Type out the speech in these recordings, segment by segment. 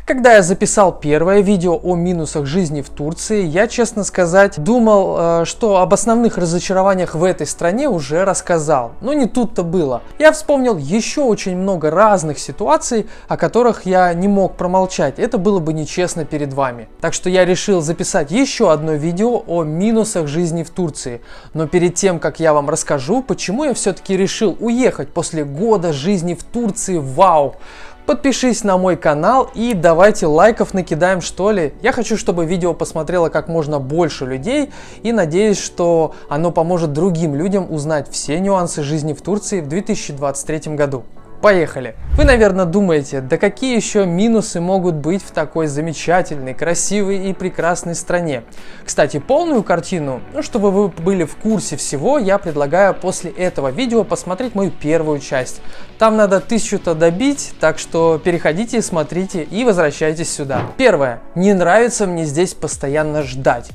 Когда я записал первое видео о минусах жизни в Турции, я, честно сказать, думал, что об основных разочарованиях в этой стране уже рассказал. Но не тут-то было. Я вспомнил еще очень много разных ситуаций, о которых я не мог промолчать. Это было бы нечестно перед вами. Так что я решил записать еще одно видео о минусах жизни в Турции. Но перед тем, как я вам расскажу, почему я все-таки решил уехать после года жизни в Турции, вау! Подпишись на мой канал и давайте лайков накидаем, что ли. Я хочу, чтобы видео посмотрело как можно больше людей и надеюсь, что оно поможет другим людям узнать все нюансы жизни в Турции в 2023 году. Поехали! Вы, наверное, думаете, да какие еще минусы могут быть в такой замечательной, красивой и прекрасной стране. Кстати, полную картину, чтобы вы были в курсе всего, я предлагаю после этого видео посмотреть мою первую часть. Там надо 1000-то добить, так что переходите, смотрите и возвращайтесь сюда. Первое. Не нравится мне здесь постоянно ждать.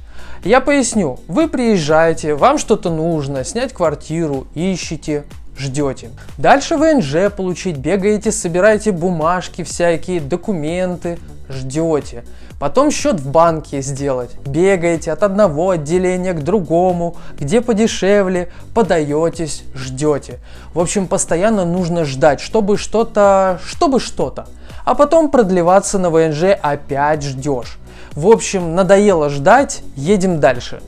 Я поясню. Вы приезжаете, вам что-то нужно, снять квартиру, ищете. Ждете. Дальше ВНЖ получить, бегаете, собираете бумажки, всякие документы, ждете. Потом счет в банке сделать, бегаете от одного отделения к другому, где подешевле, подаетесь, ждете. В общем, постоянно нужно ждать, чтобы что-то. А потом продлеваться на ВНЖ опять ждешь. В общем, надоело ждать, едем дальше.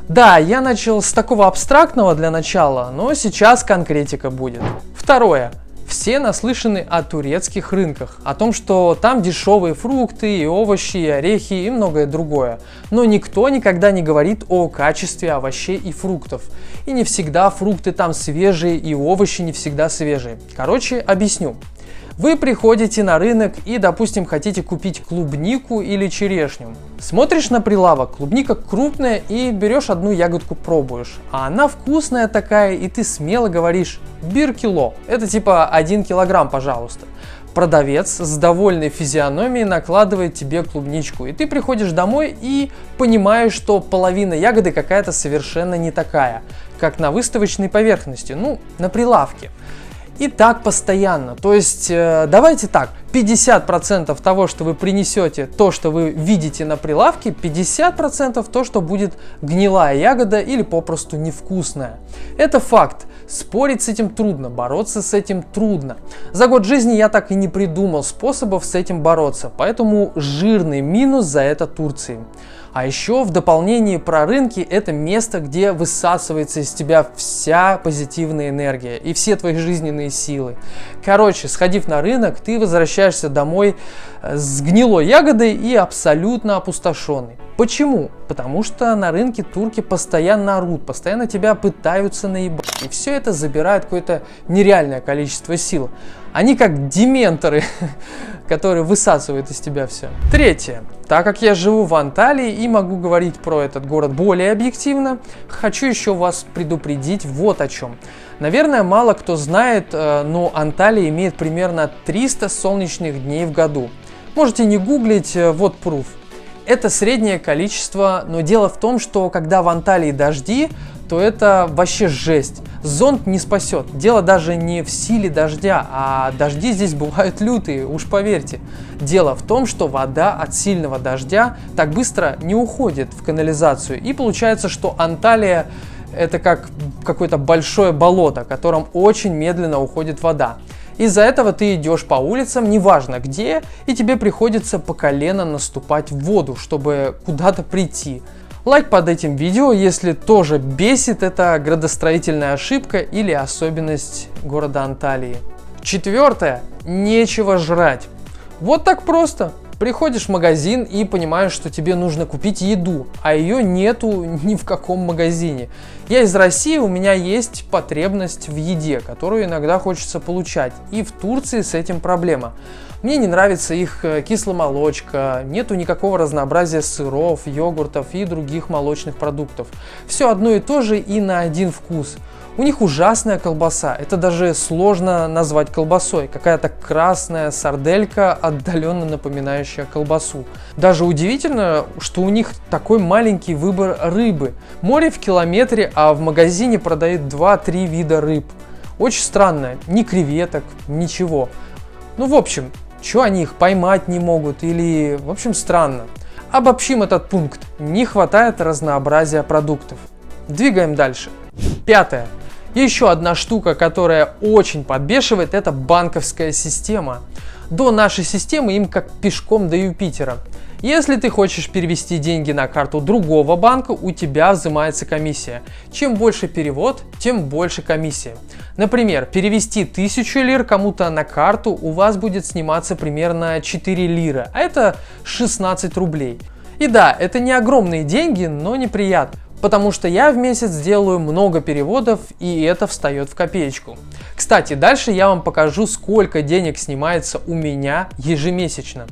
Да, я начал с такого абстрактного для начала, но сейчас конкретика будет. Второе. Все наслышаны о турецких рынках, о том, что там дешевые фрукты, и овощи, и орехи, и многое другое. Но никто никогда не говорит о качестве овощей и фруктов. И не всегда фрукты там свежие, и овощи не всегда свежие. Короче, объясню. Вы приходите на рынок и, допустим, хотите купить клубнику или черешню. Смотришь на прилавок, клубника крупная и берешь одну ягодку, пробуешь. А она вкусная такая, и ты смело говоришь «бир кило». Это типа 1 килограмм, пожалуйста. Продавец с довольной физиономией накладывает тебе клубничку, и ты приходишь домой и понимаешь, что половина ягоды какая-то совершенно не такая, как на выставочной поверхности, на прилавке. И так постоянно. То есть, давайте так, 50% того, что вы принесете, то, что вы видите на прилавке, 50% то, что будет гнилая ягода или попросту невкусная. Это факт. Спорить с этим трудно, бороться с этим трудно. За год жизни я так и не придумал способов с этим бороться, поэтому жирный минус за это Турции. А еще в дополнение про рынки это место, где высасывается из тебя вся позитивная энергия и все твои жизненные силы. Короче, сходив на рынок, ты возвращаешься домой с гнилой ягодой и абсолютно опустошенный. Почему? Потому что на рынке турки постоянно орут, постоянно тебя пытаются наебать. И все это забирает какое-то нереальное количество сил. Они как дементоры, которые высасывают из тебя все. Третье. Так как я живу в Анталии и могу говорить про этот город более объективно, хочу еще вас предупредить вот о чем. Наверное, мало кто знает, но Анталия имеет примерно 300 солнечных дней в году. Можете не гуглить, вот пруф. Это среднее количество, но дело в том, что когда в Анталии дожди, то это вообще жесть. Зонт не спасет. Дело даже не в силе дождя, а дожди здесь бывают лютые, уж поверьте. Дело в том, что вода от сильного дождя так быстро не уходит в канализацию. И получается, что Анталия это как какое-то большое болото, в котором очень медленно уходит вода. Из-за этого ты идешь по улицам, неважно где, и тебе приходится по колено наступать в воду, чтобы куда-то прийти. Лайк под этим видео, если тоже бесит эта градостроительная ошибка или особенность города Анталии. Четвертое. Нечего жрать. Вот так просто. Приходишь в магазин и понимаешь, что тебе нужно купить еду, а ее нету ни в каком магазине. Я из России, у меня есть потребность в еде, которую иногда хочется получать. И в Турции с этим проблема. Мне не нравится их кисломолочка, нету никакого разнообразия сыров, йогуртов и других молочных продуктов. Все одно и то же и на один вкус. У них ужасная колбаса, это даже сложно назвать колбасой, какая-то красная сарделька, отдаленно напоминающая колбасу. Даже удивительно, что у них такой маленький выбор рыбы. Море в километре, а в магазине продают 2-3 вида рыб. Очень странно, ни креветок, ничего. В общем, Чё они их поймать не могут или, в общем, странно. Обобщим этот пункт. Не хватает разнообразия продуктов. Двигаем дальше. Пятое. Еще одна штука, которая очень подбешивает, это банковская система. До нашей системы им как пешком до Юпитера. Если ты хочешь перевести деньги на карту другого банка, у тебя взимается комиссия. Чем больше перевод, тем больше комиссия. Например, перевести 1000 лир кому-то на карту, у вас будет сниматься примерно 4 лиры, а это 16 рублей. И да, это не огромные деньги, но неприятно. Потому что я в месяц делаю много переводов, и это встает в копеечку. Кстати, дальше я вам покажу, сколько денег снимается у меня ежемесячно.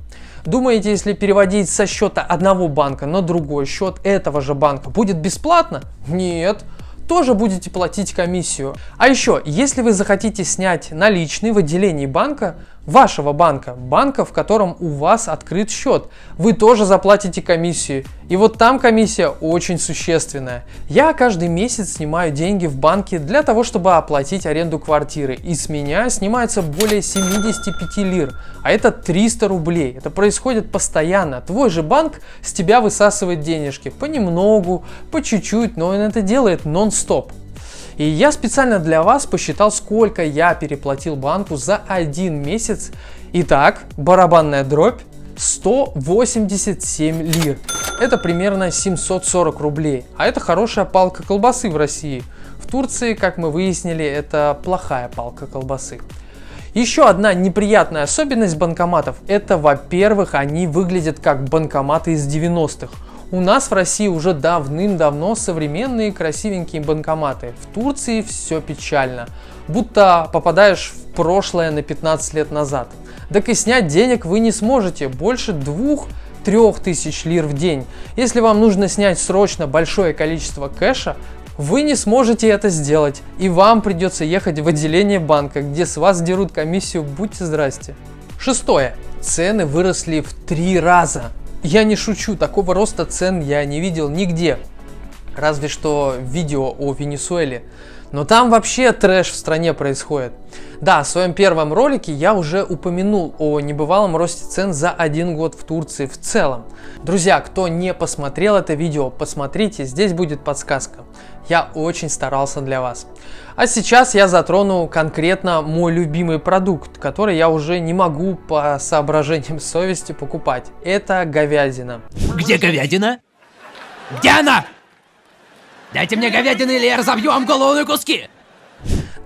Думаете, если переводить со счета одного банка на другой счет этого же банка, будет бесплатно? Нет. Тоже будете платить комиссию. А еще, если вы захотите снять наличные в отделении банка, вашего банка, в котором у вас открыт счет, вы тоже заплатите комиссию. И вот там комиссия очень существенная. Я каждый месяц снимаю деньги в банке для того, чтобы оплатить аренду квартиры. И с меня снимается более 75 лир, а это 300 рублей. Это происходит постоянно. Твой же банк с тебя высасывает денежки понемногу, по чуть-чуть, но он это делает нон-стоп. И я специально для вас посчитал, сколько я переплатил банку за один месяц. Итак, барабанная дробь, 187 лир. Это примерно 740 рублей. А это хорошая палка колбасы в России. В Турции, как мы выяснили, это плохая палка колбасы. Еще одна неприятная особенность банкоматов – это, во-первых, они выглядят как банкоматы из 90-х. У нас в России уже давным-давно современные красивенькие банкоматы. В Турции все печально. Будто попадаешь в прошлое на 15 лет назад. Так и снять денег вы не сможете больше 2-3 тысяч лир в день. Если вам нужно снять срочно большое количество кэша, вы не сможете это сделать. И вам придется ехать в отделение банка, где с вас дерут комиссию, будьте здрасте. Шестое. Цены выросли в 3 раза. Я не шучу, такого роста цен я не видел нигде. Разве что видео о Венесуэле. Но там вообще трэш в стране происходит. Да, в своем первом ролике я уже упомянул о небывалом росте цен за 1 год в Турции в целом. Друзья, кто не посмотрел это видео, посмотрите, здесь будет подсказка. Я очень старался для вас. А сейчас я затрону конкретно мой любимый продукт, который я уже не могу по соображениям совести покупать. Это говядина. Где говядина? Где она? Дайте мне говядину, или я разобью вам голову на куски!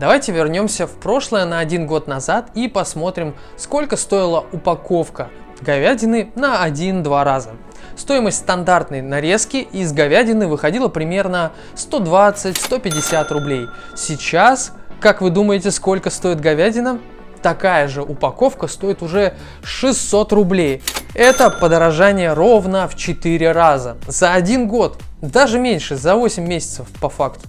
Давайте вернемся в прошлое на 1 год назад и посмотрим, сколько стоила упаковка говядины на 1-2 раза. Стоимость стандартной нарезки из говядины выходила примерно 120-150 рублей. Сейчас, как вы думаете, сколько стоит говядина? Такая же упаковка стоит уже 600 рублей. Это подорожание ровно в 4 раза. За 1 год. Даже меньше, за 8 месяцев по факту.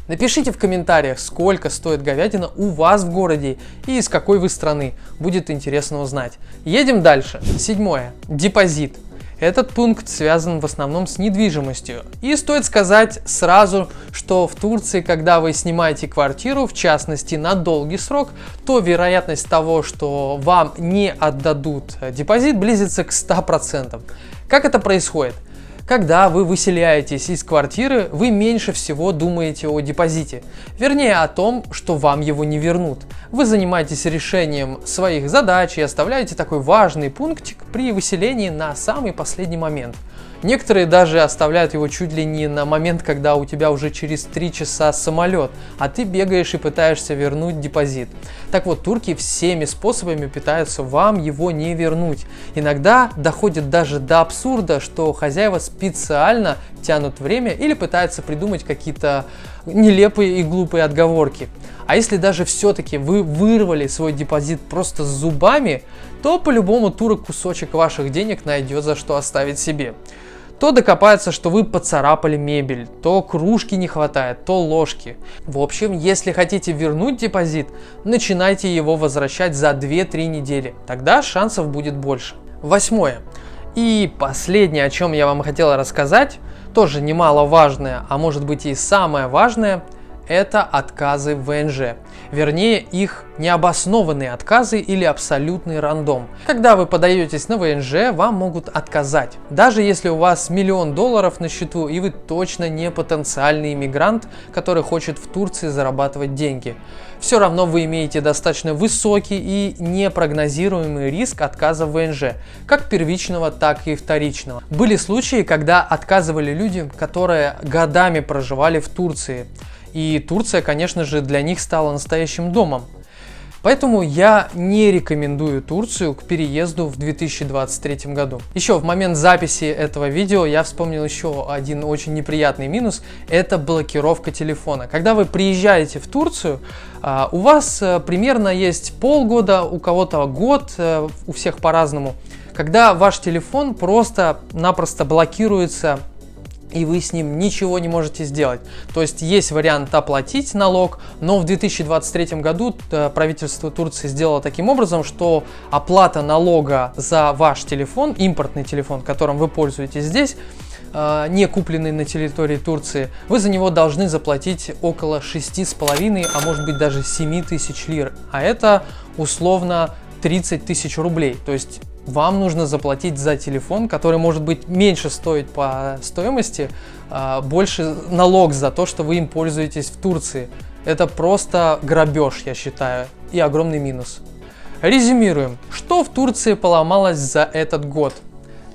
Напишите в комментариях, сколько стоит говядина у вас в городе и из какой вы страны. Будет интересно узнать. Едем дальше. Седьмое. Депозит. Этот пункт связан в основном с недвижимостью. И стоит сказать сразу, что в Турции, когда вы снимаете квартиру, в частности на долгий срок, то вероятность того, что вам не отдадут депозит, близится к 100%. Как это происходит? Когда вы выселяетесь из квартиры, вы меньше всего думаете о депозите. Вернее, о том, что вам его не вернут. Вы занимаетесь решением своих задач и оставляете такой важный пунктик при выселении на самый последний момент. Некоторые даже оставляют его чуть ли не на момент, когда у тебя уже через 3 часа самолет, а ты бегаешь и пытаешься вернуть депозит. Так вот, турки всеми способами пытаются вам его не вернуть. Иногда доходит даже до абсурда, что хозяева специально тянут время или пытаются придумать какие-то нелепые и глупые отговорки. А если даже все-таки вы вырвали свой депозит просто с зубами, то по-любому турок кусочек ваших денег найдет, за что оставить себе. То докопается, что вы поцарапали мебель, то кружки не хватает, то ложки. В общем, если хотите вернуть депозит, начинайте его возвращать за 2-3 недели. Тогда шансов будет больше. Восьмое. И последнее, о чем я вам хотел рассказать, тоже немаловажное, а может быть и самое важное, это отказы в ВНЖ. Вернее, их необоснованные отказы или абсолютный рандом. Когда вы подаетесь на ВНЖ, вам могут отказать. Даже если у вас $1 000 000 на счету и вы точно не потенциальный иммигрант, который хочет в Турции зарабатывать деньги. Все равно вы имеете достаточно высокий и непрогнозируемый риск отказа в ВНЖ, как первичного, так и вторичного. Были случаи, когда отказывали люди, которые годами проживали в Турции. И Турция, конечно же, для них стала настоящим домом. Поэтому я не рекомендую Турцию к переезду в 2023 году. Еще в момент записи этого видео я вспомнил еще один очень неприятный минус. Это блокировка телефона. Когда вы приезжаете в Турцию, у вас примерно есть полгода, у кого-то год, у всех по-разному, когда ваш телефон просто-напросто блокируется, и вы с ним ничего не можете сделать. То есть есть вариант оплатить налог, но в 2023 году правительство Турции сделало таким образом, что оплата налога за ваш телефон, импортный телефон, которым вы пользуетесь здесь, не купленный на территории Турции, вы за него должны заплатить около 6,5, а может быть даже 7 тысяч лир. А это условно 30 тысяч рублей. То есть вам нужно заплатить за телефон, который может быть меньше стоить по стоимости, больше налог за то, что вы им пользуетесь в Турции. Это просто грабеж, я считаю, и огромный минус. Резюмируем, что в Турции поломалось за этот год.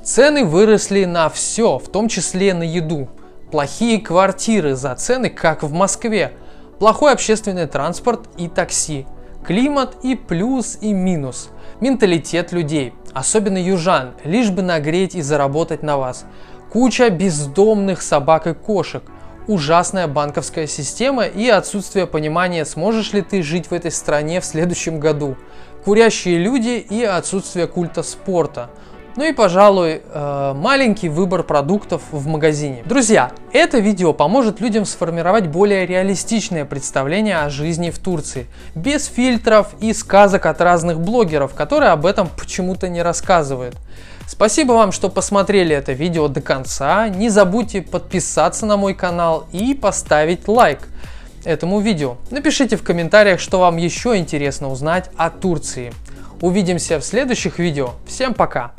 Цены выросли на все, в том числе на еду. Плохие квартиры за цены, как в Москве. Плохой общественный транспорт и такси. Климат и плюс, и минус. Менталитет людей, особенно южан, лишь бы нагреть и заработать на вас. Куча бездомных собак и кошек. Ужасная банковская система и отсутствие понимания, сможешь ли ты жить в этой стране в следующем году. Курящие люди и отсутствие культа спорта. Ну и, пожалуй, маленький выбор продуктов в магазине. Друзья, это видео поможет людям сформировать более реалистичное представление о жизни в Турции, без фильтров и сказок от разных блогеров, которые об этом почему-то не рассказывают. Спасибо вам, что посмотрели это видео до конца. Не забудьте подписаться на мой канал и поставить лайк этому видео. Напишите в комментариях, что вам еще интересно узнать о Турции. Увидимся в следующих видео. Всем пока!